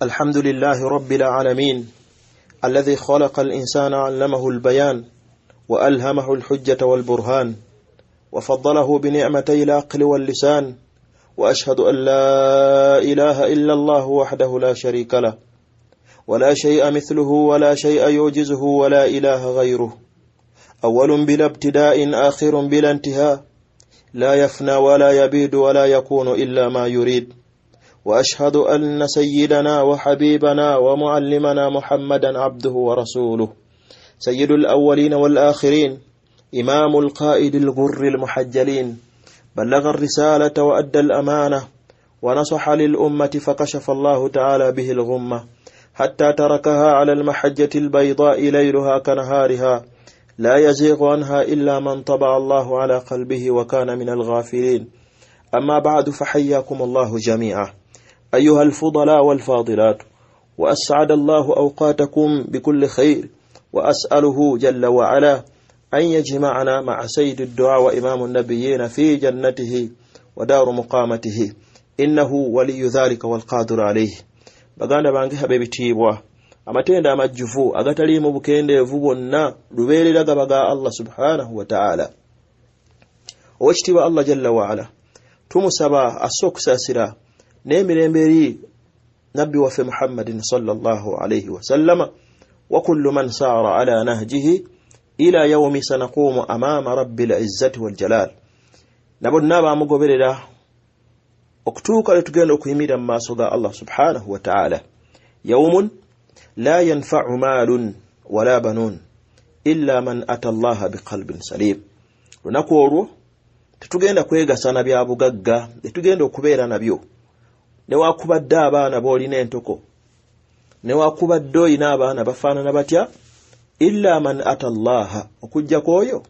الحمد لله رب العالمين الذي خلق الإنسان علمه البيان وألهمه الحجة والبرهان وفضله بنعمتي العقل واللسان وأشهد أن لا إله إلا الله وحده لا شريك له ولا شيء مثله ولا شيء يعجزه ولا إله غيره أول بلا ابتداء آخر بلا انتهاء لا يفنى ولا يبيد ولا يكون إلا ما يريد وأشهد أن سيدنا وحبيبنا ومعلمنا محمدا عبده ورسوله سيد الأولين والآخرين إمام القائد الغر المحجلين بلغ الرسالة وأدى الأمانة ونصح للأمة فكشف الله تعالى به الغمة حتى تركها على المحجة البيضاء ليلها كنهارها لا يزيغ عنها إلا من طبع الله على قلبه وكان من الغافلين أما بعد فحياكم الله جميعا أيها الفضلاء والفاضلات وأسعد الله أوقاتكم بكل خير وأسأله جل وعلا أن يجمعنا مع سيد الدعاء وإمام النبيين في جنته ودار مقامته إنه ولي ذلك والقادر عليه baganda bange habebitibwa amatenda amajjufu agatali mu bukendeevu bwonna lubeerera gabaga Allah subhanahu wa ta'ala owekitiibwa Allah jalla wa ala tumusaba asookusasira n'emirembe eri nabbi waffe Muhammadin sallallahu alayhi wa sallama wa kullu man saara ala nahjihi ila yawmi sanaqumu amama rabbil izzati wal jalal nabonna bamugoberera okutuuka letugenda okuyimira mu maaso ga Allah subhanahu wa ta'ala yawmun la yanfa'u malun wala banun illa man ata Allah biqalbin salim lunaku olwo tetugenda kwegasana bya bugagga tetugenda okubeera nabyo newakubadde abaana boolina entoko newakubadde oyina abaana bafaanana batya illa man ata Allah okujja kwoyo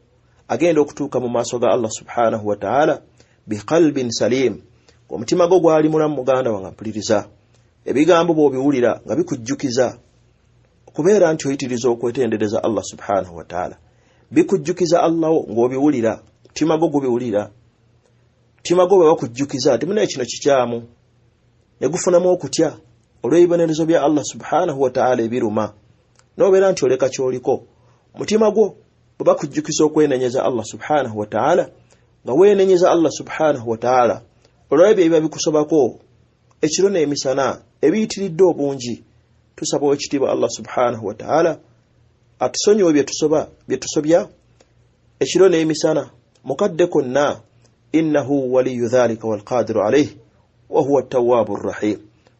agenda okutuuka mu maaso ga Allah subhanahu wa ta'ala biqalbin salim omutima gwo gwali mulamu muganda wange mpuliriza ebigambo bw'obiwulira nga bikujjukiza okubeera nti oyitiriza okwetendereza Allah subhanahu wa ta'ala bikujjukiza Allah ng'obiwulira mutima gwo gubiwulira mutima gwo bwe bakujjukiza ati muna kino kikyamu ne gufunamu okutya olw'ebibonerezo bya Allah subhanahu wa ta'ala ebiruma n'obeera nti oleka kyoliko mutima gwo bwe bakujjukiza okwenenyeza Allah subhanahu wa ta'ala nga weenenyeza Allah subhanahu wa ta'ala olw'ebyo ebiba bikusobako ekiro n'emisana ebiyitiridde obungi tusaba ekitiibwa Allah subhanahu wa ta'ala atusonyiwe bye tusobya ekiro n'emisana mukadde konna innahu waliyu dhalika walqadiru alayhi wa huwa at-tawwabu ar-rahim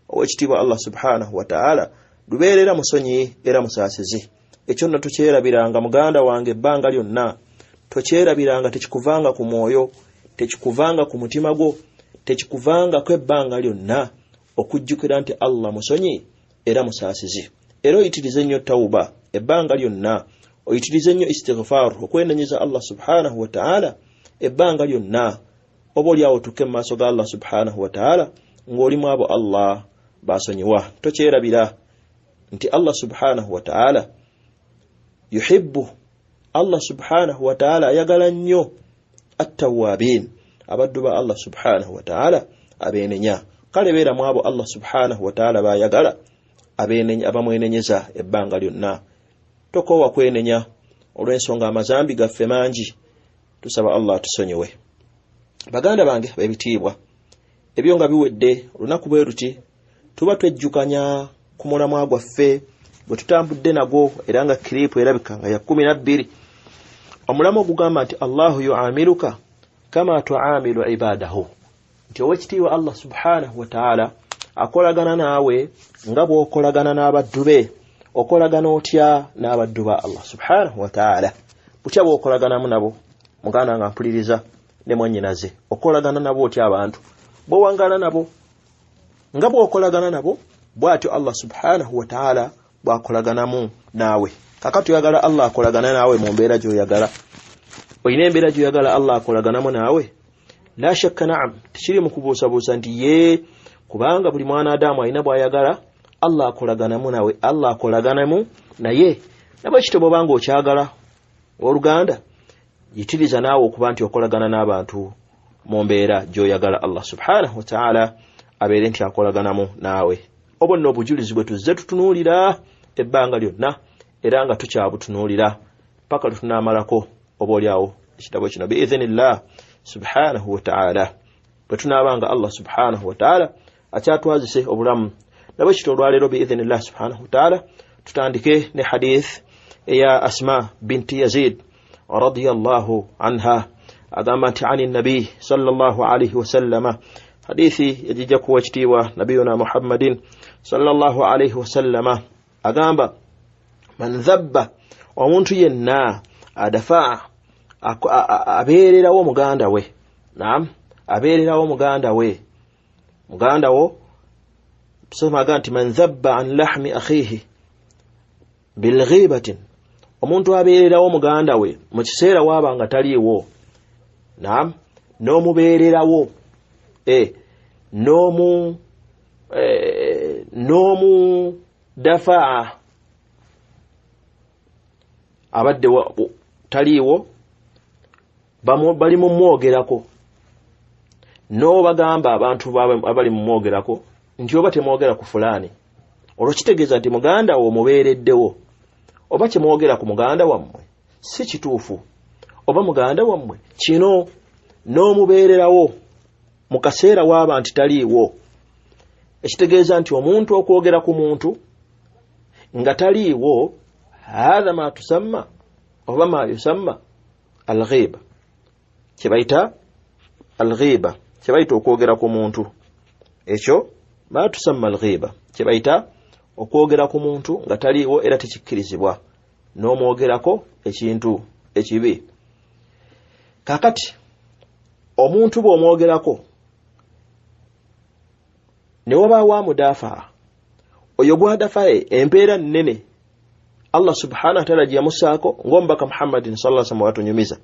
owekitiibwa Allah subhanahu wa ta'ala lubeerera musonyi era musaasizi ekyo nno tokyerabiranga muganda wange ebbanga lyonna tokyerabiranga tekikuvanga ku mwoyo tekikuvanga ku mutima gwo tekikuvanga kw'ebbanga lyonna okujjukira nti Allah musonyi era musaasizi era oyitirize nnyo tawuba ebbanga lyonna oyitirize nnyo istighfar okwenenyeza Allah subhanahu wa ta'ala ebbanga lyonna oba olyawo tukke mu maaso ga Allah subhanahu wa ta'ala ng'olimu abo Allah basonyiwa tokyerabira nti Allah subhanahu wa ta'ala yuhibbu Allah subhanahu wa ta'ala ayagala nnyo at-tawwabin abaddu ba Allah subhanahu wa ta'ala abeenenya kale beera mu abo Allah subhanahu wa ta'ala bayagala abeenenya abamwenenyeza ebbanga lyonna tokoowa kwenenya olw'ensonga amazambi gaffe mangi tusaba Allah atusonyiwe baganda bange bebitiibwa ebyo nga biwedde olunaku bwe ruti tuba twejjukanya ku mulamwa gwaffe bwe tutambudde nagwo era nga kiripu erabika nga ya 12 omulamu ogugamba nti Allahu yu'amiluka kama tu'amilu ibadahu nti owekitiibwa Allah subhanahu wa ta'ala akolagana naawe nga bw'okolagana n'abaddu be okolagana otya n'abaddu ba Allah subhanahu wa ta'ala butya bw'okolaganamu nabo muganda nga mpuliriza ne mwannyinaze okolagana nabo otya abantu bw'owangala nabo nga bw'okolagana nabo bw'atyo Allah subhanahu wa ta'ala bw'akolaganamu naawe kakati oyagala Allah akolagana naawe mu mbeera gy'oyagala oyina embeera gy'oyagala Allah akolaganamu naawe la shakka na'am tikiri mu kubuusabuusa nti ye kubanga buli mwana Adamu alina bw'ayagala Allah akolaganamu nawe Allah akolaganamu naye nabwe kityo bw'obanga okyagala oluganda yitiriza naawe okuba nti okolagana n'abantu mu mbeera gy'oyagala Allah subhanahu wa ta'ala abeere nti akolaganamu naawe obonno obujulizi bwe tuzze tutunuulira ebbanga lyonna era nga tukyabutunuulira paka tunamalako oboolyawo ekitabo kino biidhnillah subhanahu wa ta'ala bwe tunaabanga Allah subhanahu wa ta'ala akyatwazise obulamu nabwe kito olwaleero biidhnillah subhanahu wa ta'ala tutandike ne hadith ya Asma binti Yazid radiyallahu anha agamba nti ani nabi sallallahu alayhi wa sallama hadithi yajija kuwa kitiibwa nabiyuna Muhammadin sallallahu alayhi wa sallama agamba man dhabba omuntu yenna adafa abeererawo muganda we naam abeererawo muganda wo tusoma ganti man dhabba an lahmi akhihi bil ghibatin omuntu abeererawo muganda we mu kiseera wabanga taliiwo naam n'omubeererawo nomu dafa abadde taliiwo bali mu mwogerako no bagamba abantu abali mu mwogerako nti oba temwogera ku fulani olwo kitegeeza nti muganda wo mubeereddewo oba kimwogera ku muganda wammwe si kituufu oba muganda wammwe kino n'omubeererawo mu kaseera waba nti taliiwo ekitegeeza nti omuntu okwogera ku muntu nga taliiwo hadha ma tusamma oba ma yusamma al-ghiba kibaita al-ghiba kibaita okwogera ku muntu ekyo ma tusamma al-ghiba kibaita okwogera ku muntu nga taliiwo era tekikkirizibwa n'omwogerako ekintu ekibi kakati omuntu bw'omwogerako ne wabaawo amudafa oyo gwadafaye empeera nnene Allah subhanahu wa ta'ala yamusaako ng'omubaka Muhammadin sallallahu alaihi wasallam watunyumiza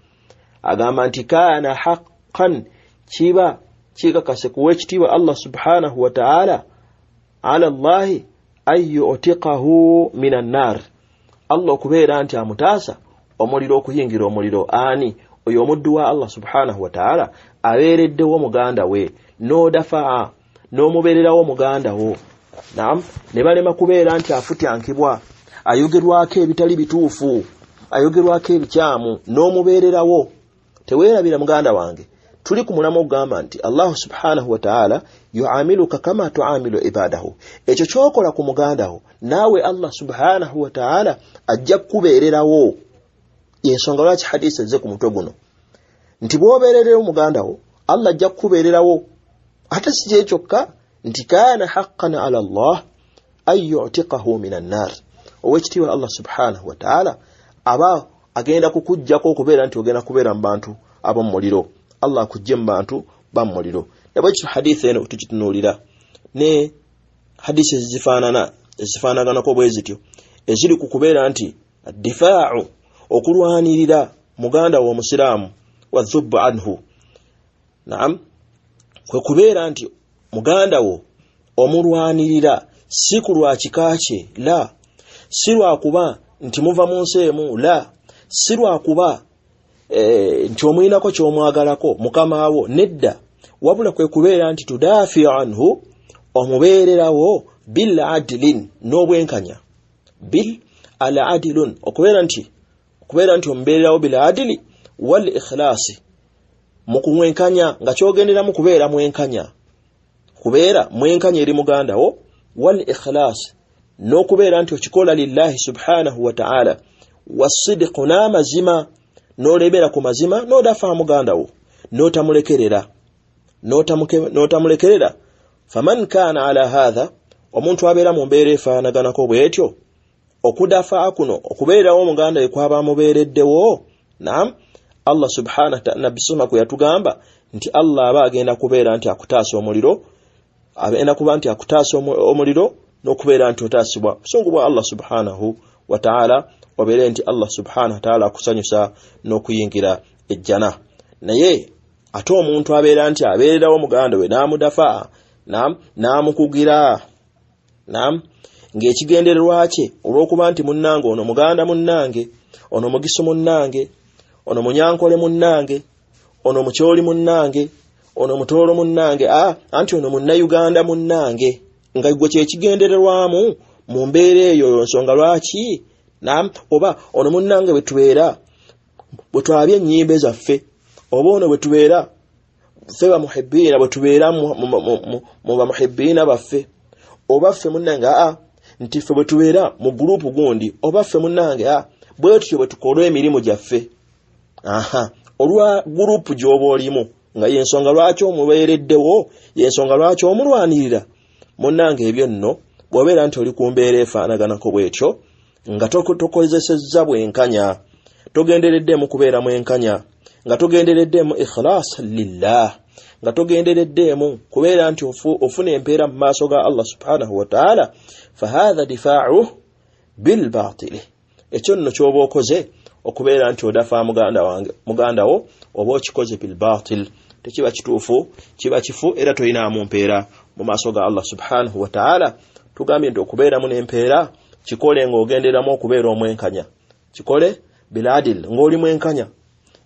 agamba nti kana haqqan kiba kikakase kuwa ekitiibwa Allah subhanahu wa ta'ala ala Allahi ayyu otiqahu minan nar Allah okubeera nti amutaasa omuliro okuyingira omuliro ani oyo omuddu wa Allah subhanahu wa ta'ala abeereddewo muganda we n'odafa n'omubeererawo muganda wo naam ne balema kubeera nti afutyankibwa ayogerwako ebitali bituufu ayogerwako ebikyamu n'omubeererawo teweerabira muganda wange tuli ku mulamu ogamba nti Allah subhanahu wa ta'ala yuamiluka kama tuamilu ibadahu ekyo kyokola ku muganda wo naawe Allah subhanahu wa ta'ala ajja kubeererawo yensonga lwaki hadisi ezze ku mutwe guno nti bw'obeererewo muganda wo Allah ajja kubeererawo ate si kyokka nti kana haqqan ala Allah ay yu'tiqahu minan nar owekitiibwa Allah subhanahu wa ta'ala aba agenda kukujjako okubeera nti ogenda kubeera mu bantu ab'omu muliro Allah akujje mu bantu b'omu muliro nabwe ekyo hadisi eno tukitunuulira ne hadisi ezifaanaganako bwe zityo eziri ku kubeera nti addifaa'u okulwanirira muganda w'omusiraamu wa dhubbu anhu naam kwe kubeera nti muganda wo omulwanirira si ku lwa kika kye la si lwakuba nti muva mu nsi emu la si lwakuba nti omuyinako ky'omwagalako mukama wo nedda wabula kwe kubeera nti tudaafi anhu omubeererawo bil adlin n'obwenkanya bil al adilun okubeera nti omubeererawo bil adili wal ikhlasi mu kumwenkanya nga kyogenderamu kubeera mwenkanya eri muganda wo wal ikhlas n'okubeera nti okikola lillahi subhanahu wa ta'ala wasidqu n'amazima n'olebera ku mazima n'odafa muganda wo n'otamulekerera faman kana ala hadha omuntu abeera mu mbeera efaanaganako bwetyo okudafa kuno okubeerawo muganda we kwaba mubeereddewo naam Allah subhanahu wa ta'ala bisoma ku yatugamba nti Allah aba agenda kubeera nti akutaasa omuliro abenda kuba nti akutaasa omuliro n'okubeera nti otaasibwa busungu bwa Allah subhanahu wa ta'ala obeere nti Allah subhanahu wa ta'ala akusanyusa n'okuyingira ejjana naye ate omuntu abeera nti abeererawo muganda we n'amudafa n'amukugira ng'ekigendererwa kye olw'okuba nti munnange ono muganda munnange ono mugisu munnange ono munyankole munnange ono mukyoli munnange ono mutoolo munnange anti ono munnayuganda munnange nga gwe kye kigendererwamu mu mbeera eyo nsonga lwaki oba ono munnange bwe tubeera bwe twabye ennyimbe zaffe oba ono bwe tubeera ffe bamuhibbiina bwe tubeera mu bamuhibbiina baffe oba ffe munnange nti ffe bwe tubeera mu gurupu gundi oba ffe munnange bwe tutyo bwe tukola emirimu gyaffe olwa gurupu gy'oba olimu nga yensonga lwaki omubeereddewo yensonga lwaki omulwanirira munnange ebyo nno bw'obeera nti oli ku mbeera efaanaganako bw'etyo nga tokozesezza bwenkanya togendereddemu kubeeramu enkanya nga togendereddemu ikhlaas lillah nga togendereddemu kubeera nti ofuna empeera mu maaso ga Allah subhanahu wa ta'ala fahatha difaa'uhu bilbaatili ekyo nno ky'oba okoze okubeera nti odafa muganda wo oba okikoze bilbaatil tekiba kituufu kiba kifu era toyinaamu mpeera mu maaso ga Allah subhanahu wa ta'ala tugambye nti okubeeramu n'empeera kikole ng'ogenderamu okubeera omwenkanya kikole biladil ng'oli mwenkanya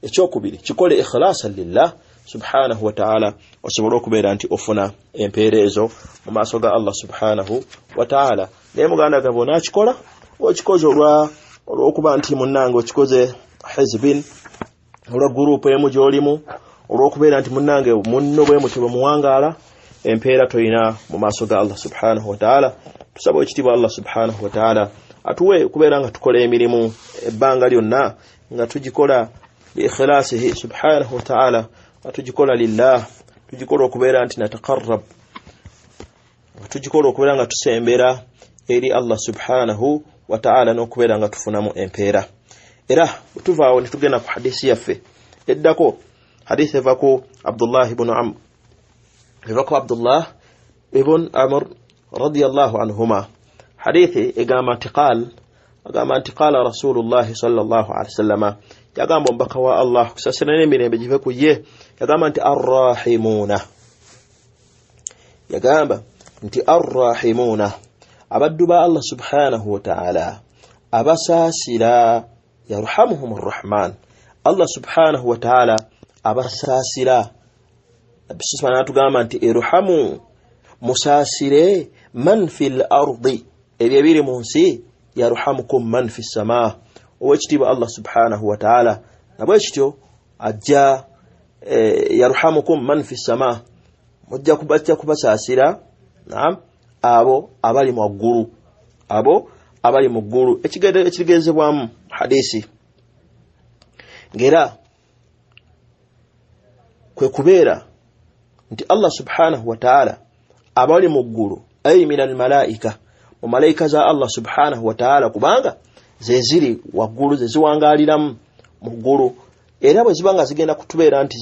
ekyokubiri kikole ikhlaasan lillah subhanahu wa ta'ala osobola okubeera nti ofuna empeera ezo mu maaso ga Allah subhanahu wa ta'ala naye muganda gabo nakikola okikoze olw'okuba nti munnange okikoze hizbin olwa gurupu emu gy'olimu olw'okubeera nti munnange munno bwe muti bamuwangaala empeera toyina mu maaso ga Allah subhanahu wa ta'ala tusaba ekitiibwa Allah subhanahu wa ta'ala atuwe okubeera nga tukola emirimu ebbanga lyonna nga tugikola biikhlasihi subhanahu wa ta'ala atugikola lillah tugikola okubeera nti nataqarrab tugikola okubeera nga tusembera eri Allah subhanahu wa ta'ala n'okubeera nga tufunamu empeera era tuvaawo ne tugenda ku hadisi yaffe eddako hadisi eva ku Abdullah ibn Amr Abdullah ibn Amr radiyallahu anhuma hadithi egamba nti qaala rasulullah sallallahu alaihi wasallam yagamba mbaka wa Allah kusasira n'emirembe give ku ye yagamba nti arrahimuna abaddu ba Allah subhanahu wa ta'ala abasaasira yarhamuhum arrahman Allah subhanahu wa ta'ala abasaasira bisubhanahu tugamba nti irhamu musaasire man fil ardi ebyo biri mu nsi yarhamukum man fis samaa owekitiibwa Allah subhanahu wa ta'ala nabwe kityo ajja yarhamukum man fis samaa mujja kubasaasira abo abali mu ggulu ekigezebwamu hadisi ngera kwe kubeera nti Allah subhanahu wa ta'ala abali mu ggulu ay min al malaika mu malaika za Allah subhanahu wa ta'ala kubanga zeziri waggulu zeziwangaliramu mu ggulu era bwe zibanga zigenda kutubeera nti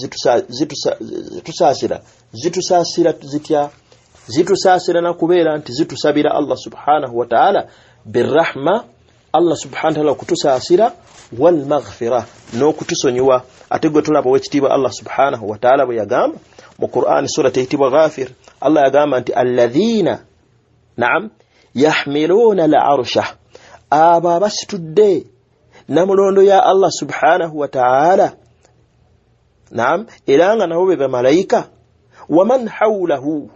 zitusaasira na kubeera nti zitusabira Allah subhanahu wa ta'ala birrahma Allah subhanahu wa ta'ala kutusaasira wal maghfira n'okutusonyiwa ate gwe tulaba wekitiibwa Allah subhanahu wa ta'ala bwe yagamba mu Qur'an sura eyitibwa Ghafir Allah yagamba nti alladhina yahmiluna al-arsha abo abasitudde namulondo ya Allah subhanahu wa ta'ala era nga nabo be bamalayika waman hawlahu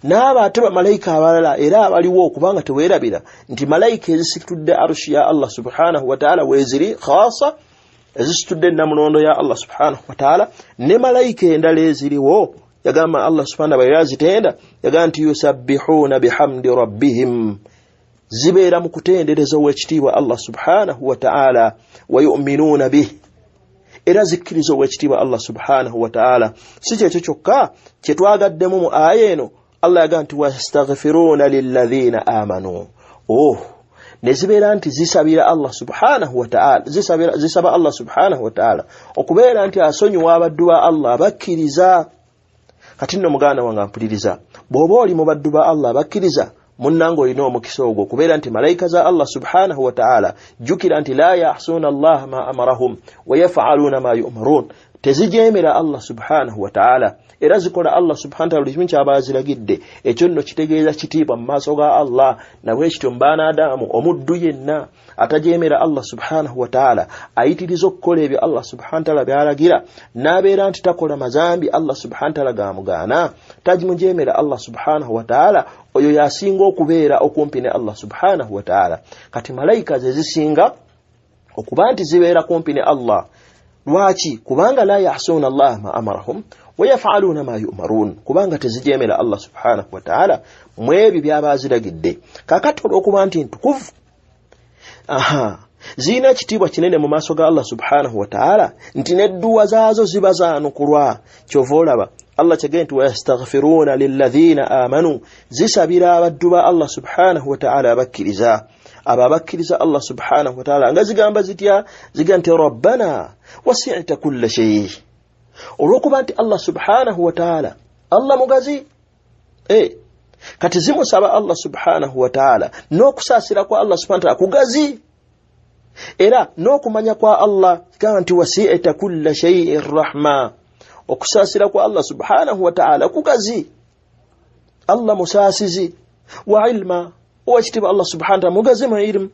n'abo ate bamalayika abalala era abaliwo kubanga teweerabira nti malayika ezisitudde arshi ya Allah subhanahu wa ta'ala weziri khasa ezisitudde namulondo ya Allah subhanahu wa ta'ala ne malayika endala eziriwo yagamba Allah subhanahu wa ta'ala zitenda yagamba nti yusabbihuna bihamdi rabbihim zibeera mu kutendereza owekitiibwa Allah subhanahu wa ta'ala wa yu'minuna bih era zikkiriza owekitiibwa Allah subhanahu wa ta'ala si kyekyo kyokka kye twagaddemu mu aya eno Allah yagamba nti wastaghfiruna lilladhina amanu ne zibeera nti zisabira Allah subhanahu wa ta'ala zisaba Allah subhanahu wa ta'ala okubeera nti asonyiwa abaddu ba Allah bakkiriza kati nno muganda wange mpuliriza bw'oba oli mu baddu ba Allah bakkiriza munnange olina omukisa ogwo kubeera nti malayika za Allah subhanahu wa ta'ala jukira nti la yahsuna Allah ma amarahum wa yaf'aluna ma yu'marun tezijemera Allah subhanahu wa ta'ala era zikola Allah subhanahu wa ta'ala limu kyabaziragidde ekyo nno kitegeeza kitiibwa mu maaso ga Allah na bwe kityo mbaana Adamu omuddu yenna atajemera Allah subhanahu wa ta'ala ayitiriza okukola ebyo Allah subhanahu wa ta'ala byalagira n'abeera nti takola mazambi Allah subhanahu wa ta'ala gamugaana tajimujemera Allah subhanahu wa ta'ala oyo yasinga okubeera okumpi ne Allah subhanahu wa ta'ala kati malaika ze zisinga okuba nti zibeera kumpi ne Allah lwaki kubanga la yahsuna Allah ma amarahum wa yaf'aluna ma yu'marun kubanga tezijemera Allah subhanahu wa ta'ala mwebi byabaziragidde kakati okuba nti ntukuvu zina kitiibwa kinene mu maaso ga Allah subhanahu wa ta'ala nti nedduwa zaazo ziba zaanukulwa kyova olaba Allah kyagenti wa yastaghfiruna lilladhina amanu zisabira abaddu ba Allah subhanahu wa ta'ala abakkiriza ababakkiriza Allah subhanahu wa ta'ala nga zigamba zitya zigante rabbana wasi'ta kulla shay olwokuba nti Allah subhanahu wa ta'ala Allah mugazi kati zimusaba Allah subhanahu wa ta'ala n'okusaasira kwa Allah subhanahu wa ta'ala kugazi era n'okumanya kwa Allah kama nti wasi'ta kulla shay'in rahma okusaasira kwa Allah subhanahu wa ta'ala kugazi Allah musaasizi wa ilma wajtiba Allah subhanahu wa ta'ala mugazi ma ilm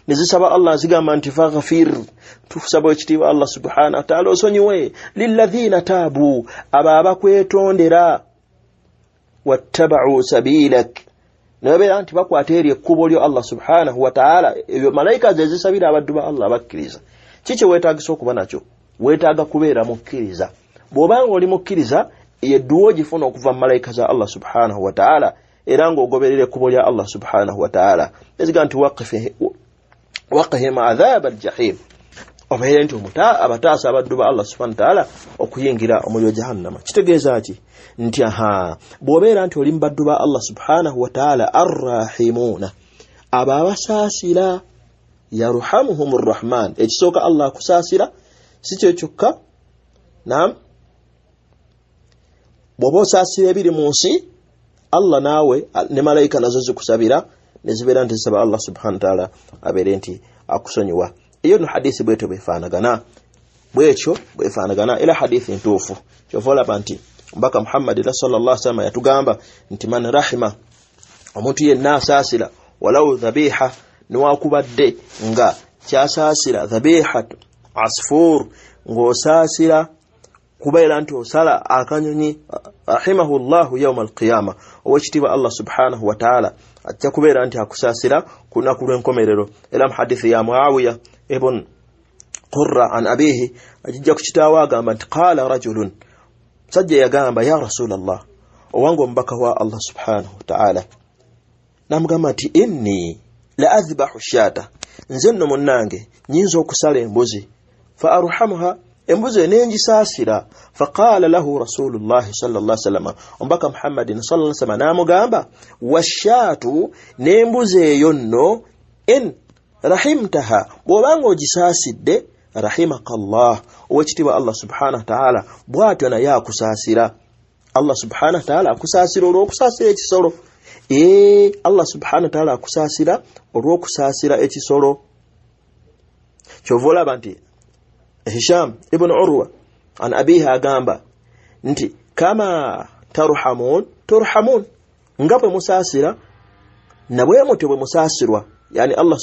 nizisaba Allah zigamba nti faghfir tusaba wajtiba Allah subhanahu wa ta'ala osonyiwe lilladhina tabu ababa kwetondera wattaba'u sabilak nabe anti bakwateri ekkubo lyo Allah subhanahu wa ta'ala ebyo malaika zezisabira abaddu ba Allah bakkiriza kiche wetagisa okuba nakyo wetaga kubeera mukkiriza bw'obanga oli mukkiriza yedduwo gifuna okuva mu malaika za Allah subhanahu wa ta'ala era ng'ogoberera ekkubo lya Allah subhanahu wa ta'ala eziga nti waqihim adhab al-jahim obeere nti abataasa abaddu ba Allah subhanahu wa ta'ala okuyingira omuliro jahannama kitegeeza ki nti bw'obeera nti oli mbaddu ba Allah subhanahu wa ta'ala arrahimuna ababasaasira yarhamuhum arrahman ekisooka Allah akusaasira si kyo kyokka naam bw'oba osaasira ebiri mu nsi Allah naawe ne malayika nazo zikusabira ne zibeera nti zisaba Allah subhanahu wa ta'ala abeere nti akusonyiwa iyo no hadisi bwetyo bwefaanagana bwetyo bwefaanagana ila hadithi ntuufu kyova olaba nti mbaka Muhammad sallallahu alaihi wasallam yatugamba nti man rahima omuntu yenna asaasira walau dhabiha niwakubadde nga kyasaasira dhabihat asfur ng'osaasira kubeera nti osala akanyonyi rahimahullahu yawm alqiyama owekitiibwa Allah subhanahu wa ta'ala ajja kubeera nti akusaasira ku lunaku lw'enkomerero era mu hadithi ya Muawiya ibn Qurra an abihi ajja ku kitaawe agamba nti qaala rajulun sajja yagamba ya rasulallah owange omubaka wa Allah subhanahu wa ta'ala namugamba nti inni la adhbahu shata nze nno munnange nyinza okusala embuzi fa arhamuha embuzi nengisaasira faqala lahu rasulullah sallallahu alaihi wasallam ombaka Muhammadin sallallahu alaihi wasallam namugamba washatu nembuzi eyo nno in rahimtaha bw'obanga ogisaasidde rahimakallah owekitiibwa Allah subhanahu wa ta'ala bw'atyo naye akusaasira Allah subhanahu wa ta'ala akusaasira olw'okusaasira ekisolo Allah subhanahu wa ta'ala akusaasira olw'okusaasira ekisolo kyova olaba nti Hisham ibn Urwa an abiha agamba nti kama tarhamun turhamun nga bwe musaasira na bwe mutyo bwe musaasirwa yani Allah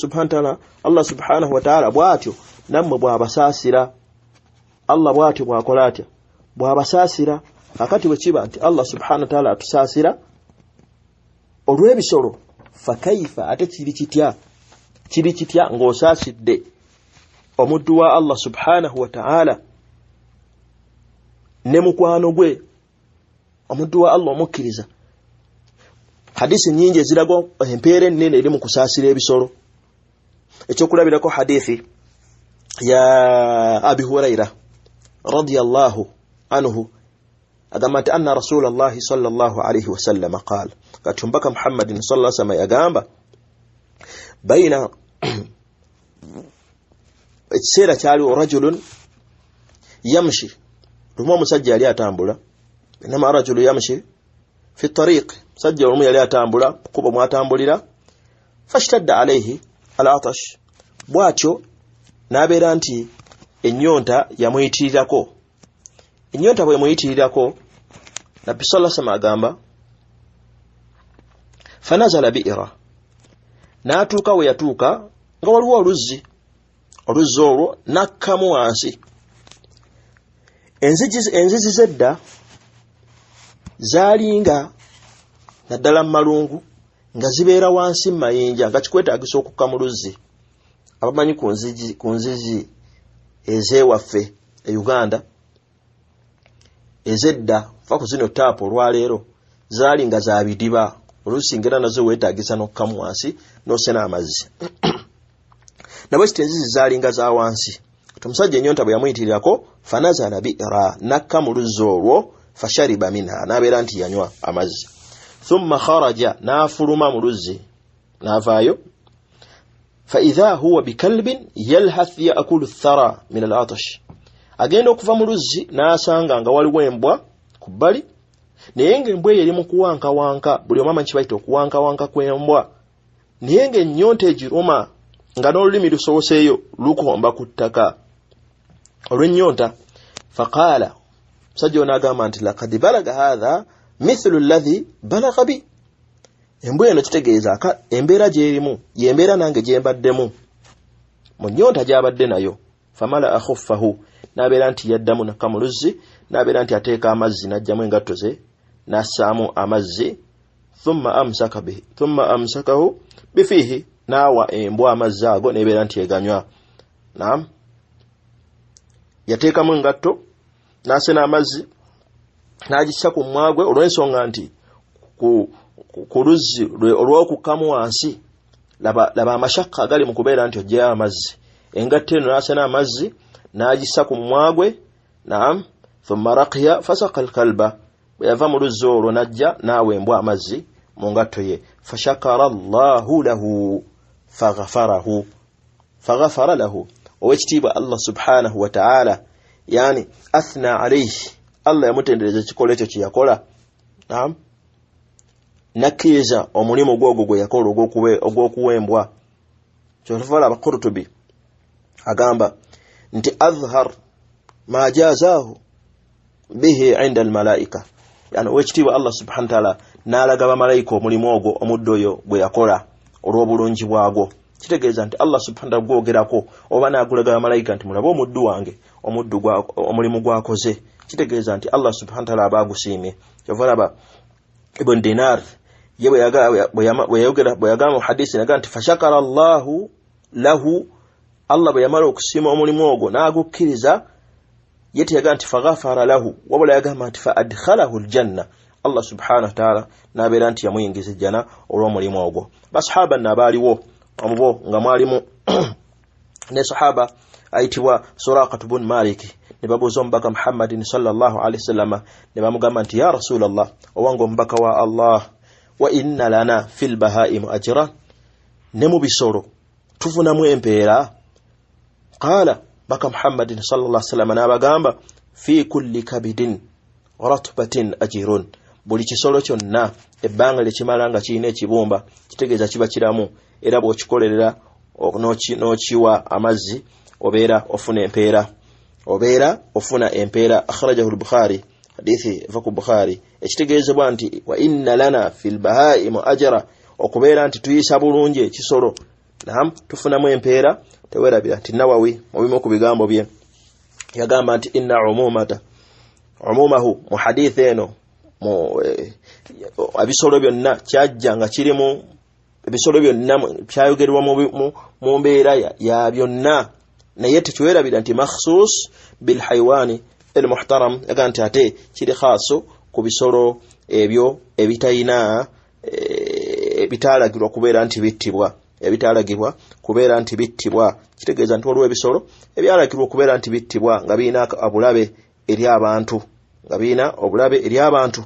subhanahu wa ta'ala bw'atyo nammwe bw'abasaasira Allah bw'atyo bw'akola atya bw'abasaasira akati bwe kiba nti Allah subhanahu wa ta'ala atusaasira olw'ebisolo fakaifa ate kiri kitya ng'osaasidde omuddu wa Allah subhanahu wa ta'ala ne mukwano gwe omuddu wa Allah omukkiriza hadisi nyingi eziraga empeera ennene eri mu kusaasira ebisolo ekyokulabirako hadithi ya Abi Huraira radiyallahu anhu agamba nti anna rasulallahi sallallahu alaihi wasallam qaala kati mbaka Muhammadin sallallahu alaihi wasallam yagamba baina ekiseera kyaliwo rajulun yamshi lumu omusajja yali atambula inama rajulu yamshi fi tariq musajja olumu yali atambula kuba mwatambulira fashtadda alayhi al-atash bwatyo nabeera nti ennyonta yamuyitirirako ennyonta bwe muyitirirako nabbi sallallahu alaihi wasallam agamba fanazala bi'ra n'atuuka we yatuuka nga waliwo oluzzi olwo nakkamu wansi enzigi zedda zaalinga naddala mu malungu nga zibeera wansi mu mayinja nga kikwetaagisa okukka mu luzzi. Abamanyi ku nzizi ez'ewaffe e Uganda ezedda fa ku zino taapu olwaleero zaali nga za bidiba olusingira nazo weetaagisa n'okukkamu wansi n'osena amazzi nabwe kiti enzizi zaali nga za wansi. Omusajja ennyonta bwe yamuyitirirako fanazala bi'ra nakka mu luzzi olwo fashariba minha n'abeera nti yanywa amazzi. Thumma kharaja n'afuluma mu luzzi n'avaayo فإذا هو بكلب يلهث يأكل الثرى من العطش. Agenda okuva mu luzzi n'asanga nga waliwo embwa ku bbali naye ng'embwa eri mu kuwankawanka buli omu amanyi kibayita okuwankawanka kw'embwa naye ng'ennyonta egiruma nga n'olulimi lusowoseeyo lukomba ku ttaka olw'ennyonta. Faqaala musajja ono agamba nti laqad balaga hadha mithlu alladhi balagha bi. Embwa eno kitegeeza embeera gy'erimu y'embeera nange gye mbaddemu mu nnyonta gy'abadde nayo. Famala akhuffahu n'abeera nti yaddamu nakka mu luzzi n'abeera nti ateeka amazzi n'aggyamu engatto ze n'assaamu amazzi. Thumma amsakahu bifiihi n'awa embwa amazzi ago n'ebeera nti eganywa. Naam, yateekamu engatto n'asena amazzi n'agissa ku mwagwe olw'ensonga nti ku luzzi olw'okukkamu wansi laba amashakka agali mu kubeera nti oggyayo amazzi. Engatto eno n'asena amazzi n'agissa ku mwagwe. Naam, thumma raqiya fasaqa alkalba. Bwe yava mu luzzi olwo n'ajja n'awa embwa amazzi mu ngatto ye. Fashakara Allahu lahu faghafara lahu. Owekitiibwa Allah subhanahu wa ta'ala yani athna alayhi, Allah yamutendereza ekikola ekyo kye yakola. Naam, nakkiriza omulimu gwogwo gwe yakola ogw'okuwembwa. Kyoluvala Qurtubi agamba nti azhar ma jazaahu bihi inda almalaika, yani owekitiibwa Allah subhanahu wa ta'ala n'alaga bamalayika omulimu ogwo omuddo oyo gwe yakola olw'obulungi bwagwo. Kitegeeza nti Allah subhanahu wa ta'ala gwogerako oba n'agulaga bamalayika nti mulabe omuddu wange omulimu gwakoze. Kitegeeza nti Allah subhanahu wa ta'ala abagusiimye. Kyovalaba Ibn Dinar ye bwe yagamba mu hadisi naga nti fashakara Allahu lahu, Allah bwe yamala okusiima omulimu ogwo n'agukkiriza ye teyaga nti faghafara lahu, wabula yagamba nti fa adkhalahu aljanna. Allah subhanahu wa ta'ala n'abeera nti yamuyingiza ejjana olw'omulimu ogwo. Basahaba n'abaaliwo omubo nga mwalimu ne sahaba ayitibwa Suraqah ibn Malik ne babuuza omubaka Muhammadin sallallahu alaihi wasallam ne bamugamba nti ya Rasulallah, owange omubaka wa Allah, wa inna lana fil bahaim ajran, ne mu bisolo tufunamu empeera. Qala baka Muhammadin sallallahu alaihi wasallam n'abagamba fi kulli kabidin ratbatin ajrun, buli kisolo kyonna ebbanga lyekimala nga kirina ekibumba kitegeeza kiba kiramu, era bw'okikolerera n'okiwa amazzi obeera ofuna empeera. Akhrajahu al-Bukhari, hadithi eva ku Bukhari. Ekitegeezebwa nti wa inna lana fil bahaim ajra, okubeera nti tuyisa bulungi ekisolo. Naam, tufunamu empeera. Tewerabira nti Nawawi mu bimu ku bigambo bye yagamba nti inna umumahu mu hadithi eno ebisolo byonna kyajja nga kirimu, ebisolo byonna byayogerwa mu mbeera ya byonna, naye tekiwerabira nti makhsus bil haywani al muhtaram, yaga nti ate kiri khaso ku bisolo ebyo ebitayina bitaalagirwa kubeera nti bittibwa, ebitaalagirwa kubeera nti bittibwa. Kitegeeza nti waliwo ebisolo ebyalagirwa okubeera nti bittibwa nga birina obulabe eri abantu,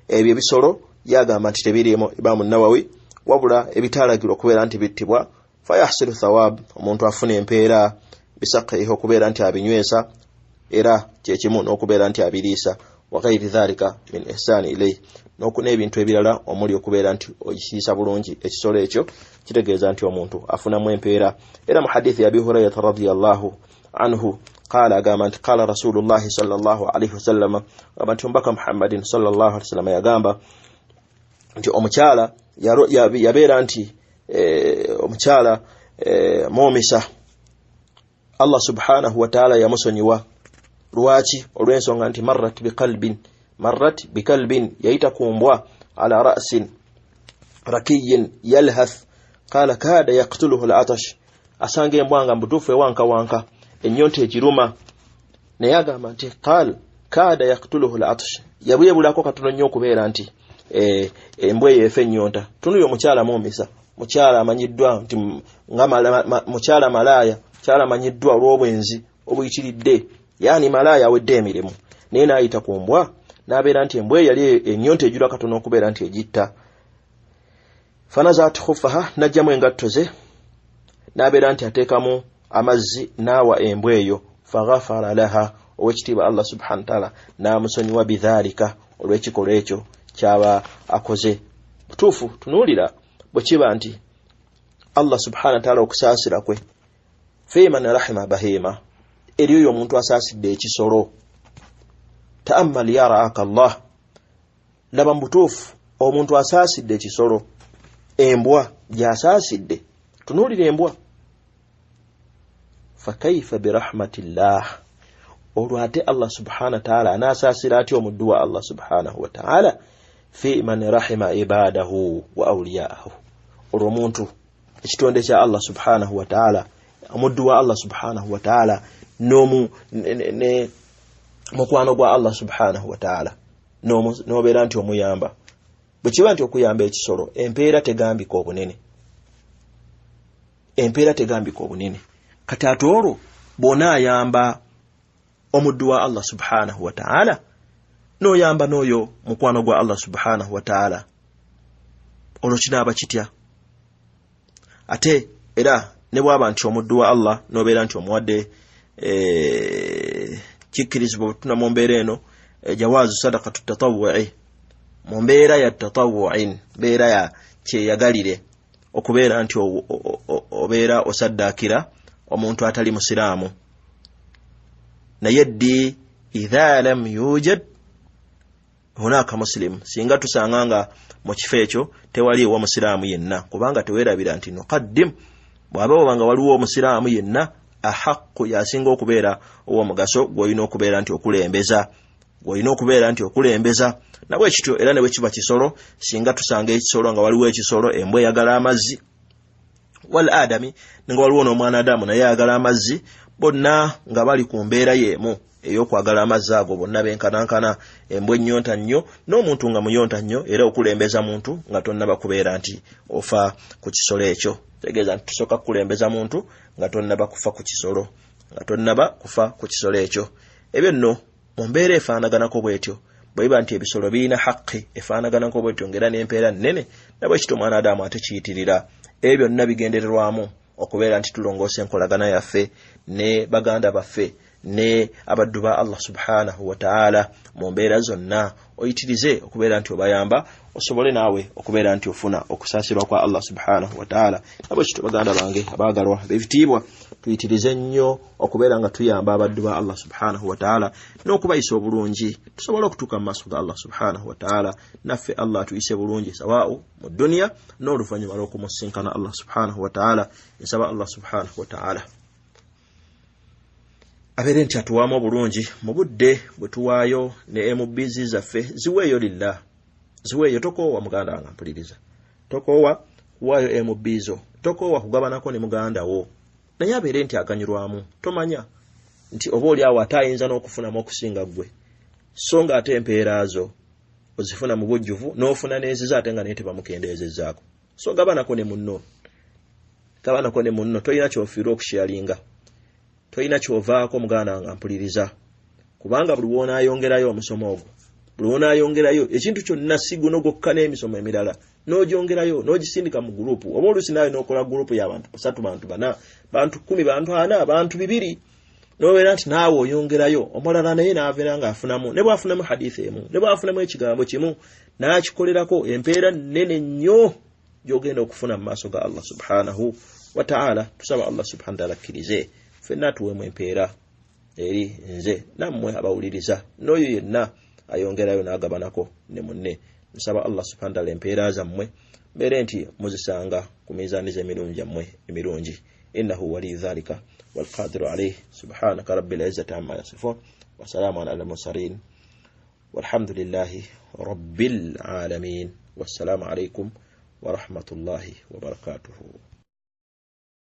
ebyo ebisolo yagamba nti tebiriimo Imam Nawawi, wabula ebitaalagirwa okubeera nti bittibwa fayahsilu thawab, omuntu afuna empeera bisaqihi okubeera nti abinywesa, era kyekimu n'okubeera nti abiriisa. Wa ghayri dhalika min ihsani ilayhi, n'okuna ebintu ebirala omuli okubeera nti okisiisa bulungi ekisolo ekyo, kitegeeza nti omuntu afunamu empeera. Era mu hadithi ya Abi Hurairah radhiyallahu anhu قال أقامت قال رسول الله صلى الله عليه وسلم أقامت بك محمد صلى الله عليه وسلم يقام nti omukyala yabeera nti omukyala momisa Allah subhanahu wa ta'ala yamusonyiwa lwaki olw'ensonga nti marrat bikalbin yaita kumbwa ala ra'sin rakiyin yalhath qala kada yaqtuluhu al'atash asange mbwanga mbutufu wanka enyonte ekiruma naye agamba nti kada yaqtuluhu al'atash yabuyebulako katono nnyo okubeera nti embwe yefe nyonta tunuyo omukyala momisa mukyala amanyiddwa nti mukyala malaya mukyala amanyiddwa olw'obwenzi obuyitiridde yani malaya awedde emirimu naye n'ayita ku mbwa n'abeera nti embwe yali enyonta ejjula katono okubeera nti egitta fanazat khuffaha najjamu engatto ze n'abeera nti ateekamu amazzi n'awa embwe eyo faghafara laha owekitiibwa Allah subhanahu wa ta'ala n'amusonyiwa bidhalika olw'ekikolwa ekyo kyaba akoze butuufu tunuulira bwe kiba nti Allah subhanahu wa ta'ala okusaasira kwe feeman rahima bahima eriyo omuntu asaasidde ekisolo ta'ammal yara'aka Allah laba butuufu omuntu asaasidde ekisolo embwa gyasaasidde tunuulira embwa fakaifa birahmatillah olwate Allah subhanahu wa ta'ala anasaasira atyo omuddu wa Allah subhanahu wa ta'ala fi man rahima ibadahu wa awliyaahu olw'omuntu ekitonde kya Allah subhanahu wa ta'ala omuddu wa Allah subhanahu wa ta'ala ne mukwano gwa Allah subhanahu wa ta'ala n'obeera nti omuyamba bwe kiba nti okuyamba ekisolo empeera tegambika obunene kati ate olwo bw'ona ayamba omuddu wa Allah subhanahu wa ta'ala n'oyamba n'oyo mukwano gwa Allah subhanahu wa ta'ala olwo kinaaba kitya ate era ne bwaba nti omuddu wa Allah n'obeera nti omuwadde kikkirizibwa tuna mu mbeera eno jawaazu sadaqatu tatawwu'i mu mbeera ya tatawwu'in mbeera ya kyeyagalire okubeera nti obeera osaddaakira omuntu atali musiraamu naye ddi idha lam yujad hunaka muslim singa tusanganga mu kifo ekyo tewali wa musiraamu yenna kubanga tewerabira nti nuqaddim bw'aba nga waliwo omusiraamu yenna ahaqqu yasinga okubeera owomugaso gw'olina okubeera nti okulembeza nabwe kityo era ne bwe kiba kisolo singa tusanga ekisolo nga waliwo ekisolo embwa eyagala amazzi wal adami nga waliwo n'omwana Adamu naye ayagala amazzi bonna nga bali ku mbeera y'emu ey'okwagala amazzi ago bonna benkanankana embwa ennyonta nnyo n'omuntu nga muyonta nnyo era okulembeza muntu nga tonnaba kubeera nti ofa ku kisolo ekyo tegeeza nti tusooka kukulembeza muntu nga tonnaba kufa ku kisolo ekyo ebyo nno mu mbeera efaanaganako bwetyo bweba nti ebisolo birina haqqi efaanaganako bwetyo ngera n'empeera nnene nabwe kityo omwana Adamu ate kiyitirira ebyo byonna bigendererwamu okubeera nti tulongoosa enkolagana yaffe ne baganda baffe ne abaddu ba Allah subhanahu wa ta'ala mu mbeera zonna oyitirize okubeera nti obayamba osobole naawe okubeera nti ofuna okusaasirwa kwa Allah subhanahu wa ta'ala nabwe kityo baganda bange abaagalwa b'ebitiibwa tuyitirize nnyo okubeera nga tuyamba abaddu ba Allah subhanahu wa ta'ala n'okubayisa obulungi tusobole okutuuka mu maaso ga Allah subhanahu wa ta'ala naffe Allah tuyise bulungi sawa'u mu dunya n'oluvannyuma lw'okumusinkana Allah subhanahu wa ta'ala nsaba Allah subhanahu wa ta'ala abeere nti atuwaamu obulungi mu budde bwe tuwaayo ne MBZ zaffe ziweeyo lillah ziweeyo tokoowa muganda wange mpuliriza tokoowa kuwaayo MBzo tokoowa kugabanako ne muganda wo naye abeere nti aganyulwamu tomanya nti oba oli awo ate ayinza n'okufunamu okusinga ggwe so nga ate empeera zo ozifuna mu bujjuvu n'ofuna n'ezizo ate nga naye tebamukendeezezzaako so gabanako ne munno tolina kyofiirwa okushalinga tolina kyovaako muganda wange mpuliriza kubanga buli wonaayongerayo omusomo ogwo buli wonaayongerayo ekintu kyonna si guno gwokka n'emisomo emirala n'ogyongerayo n'ogisindika mu gurupu oba oluusi naawe n'okola gurupu y'abantu 3 bantu 4 bantu 10 bantu 4 bantu 2 n'obeera nti naawe oyongerayo omulala naye n'abeera ng'afunamu ne bw'afunamu hadithi emu ne bw'afunamu ekigambo kimu n'akikolerako empeera nnene nnyo gy'ogenda okufuna mu maaso ga Allah subhanahu wa ta'ala tusaba Allah subhanahu wa ta'ala akkirize ffenna tuweemu empeera eri nze nammwe abawuliriza n'oyo yenna ayongerayo n'agabanako ne munne. Nsaba Allah subhanahu wa ta'ala empeera zammwe mbere nti muzisanga ku mizaani z'emirundi gyammwe emirungi. Innahu wali dhalika wal qadiru alayhi. Subhanaka rabbil izzati amma yasifun wa salamun ala mursalin walhamdulillahi rabbil alamin. Wassalamu alaykum wa rahmatullahi wa barakatuhu.